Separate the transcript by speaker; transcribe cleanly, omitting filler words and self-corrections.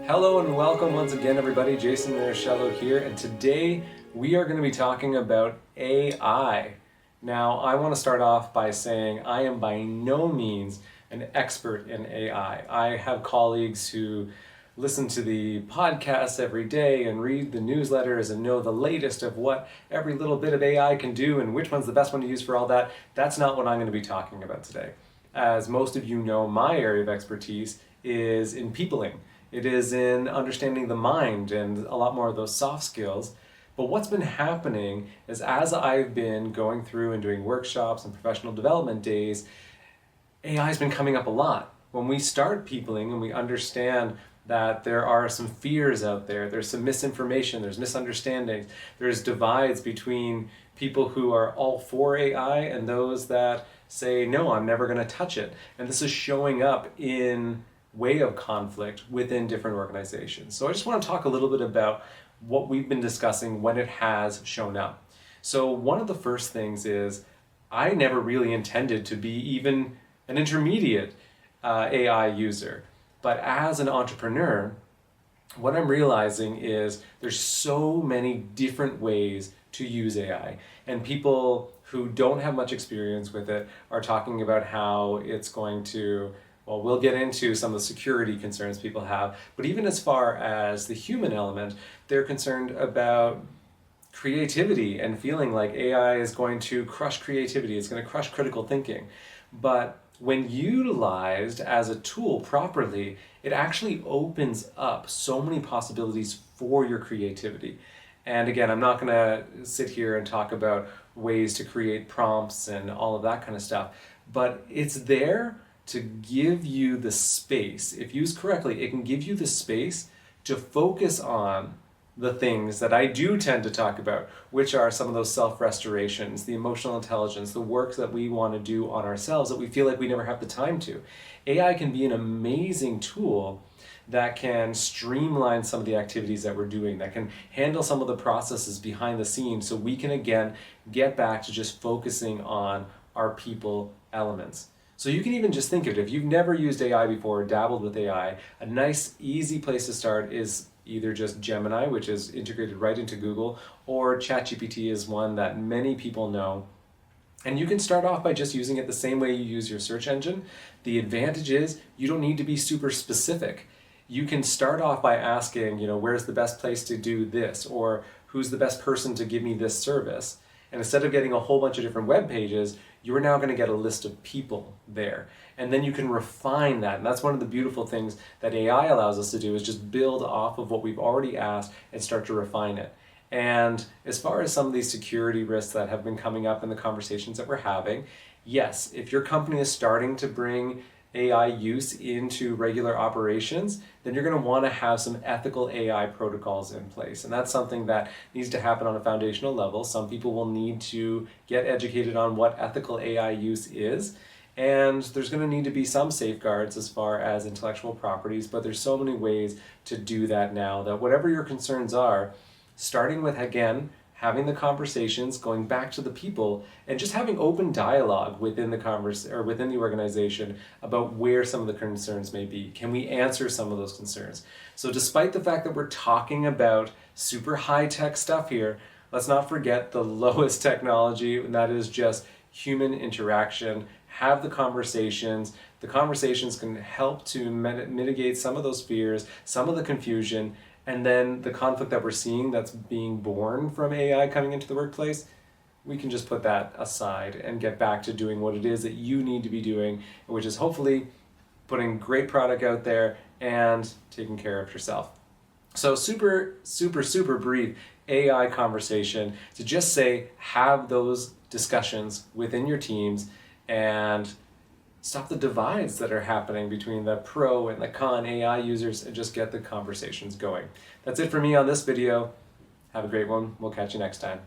Speaker 1: Hello and welcome once again, everybody. Jason Maraschiello here, and today we are going to be talking about AI. Now, I want to start off by saying I am by no means an expert in AI. I have colleagues who listen to the podcasts every day and read the newsletters and know the latest of what every little bit of AI can do and which one's the best one to use for all that. That's not what I'm going to be talking about today. As most of you know, my area of expertise is in peopling. It is in understanding the mind and a lot more of those soft skills. But what's been happening is as I've been going through and doing workshops and professional development days, AI has been coming up a lot. When we start peopling and we understand that there are some fears out there, there's some misinformation, there's misunderstandings, there's divides between people who are all for AI and those that say, no, I'm never going to touch it. And this is showing up in way of conflict within different organizations. So I just want to talk a little bit about what we've been discussing when it has shown up. So one of the first things is I never really intended to be even an intermediate AI user. But as an entrepreneur, what I'm realizing is there's so many different ways to use AI. And people who don't have much experience with it are talking about how it's going to, well, we'll get into some of the security concerns people have, but even as far as the human element, they're concerned about creativity and feeling like AI is going to crush creativity, it's going to crush critical thinking. But when utilized as a tool properly, it actually opens up so many possibilities for your creativity. And again, I'm not going to sit here and talk about ways to create prompts and all of that kind of stuff, but it's there to give you the space. If used correctly, it can give you the space to focus on the things that I do tend to talk about, which are some of those self-restorations, the emotional intelligence, the work that we want to do on ourselves that we feel like we never have the time to. AI can be an amazing tool that can streamline some of the activities that we're doing, that can handle some of the processes behind the scenes so we can again get back to just focusing on our people elements. So you can even just think of it, if you've never used AI before or dabbled with AI, a nice easy place to start is either just Gemini, which is integrated right into Google, or ChatGPT is one that many people know. And you can start off by just using it the same way you use your search engine. The advantage is you don't need to be super specific. You can start off by asking, where's the best place to do this? Or who's the best person to give me this service? And instead of getting a whole bunch of different web pages, you're now going to get a list of people there. And then you can refine that. And that's one of the beautiful things that AI allows us to do, is just build off of what we've already asked and start to refine it. And as far as some of these security risks that have been coming up in the conversations that we're having, yes, if your company is starting to bring AI use into regular operations, then you're going to want to have some ethical AI protocols in place. And that's something that needs to happen on a foundational level. Some people will need to get educated on what ethical AI use is. And there's going to need to be some safeguards as far as intellectual properties, but there's so many ways to do that now that whatever your concerns are, starting with, again, having the conversations, going back to the people, and just having open dialogue within the within the organization about where some of the concerns may be. Can we answer some of those concerns? So despite the fact that we're talking about super high-tech stuff here, let's not forget the lowest technology, and that is just human interaction. Have the conversations. The conversations can help to mitigate some of those fears, some of the confusion, and then the conflict that we're seeing that's being born from AI coming into the workplace, we can just put that aside and get back to doing what it is that you need to be doing, which is hopefully putting great product out there and taking care of yourself. So super, super, super brief AI conversation to just say, have those discussions within your teams and stop the divides that are happening between the pro and the con AI users and just get the conversations going. That's it for me on this video. Have a great one. We'll catch you next time.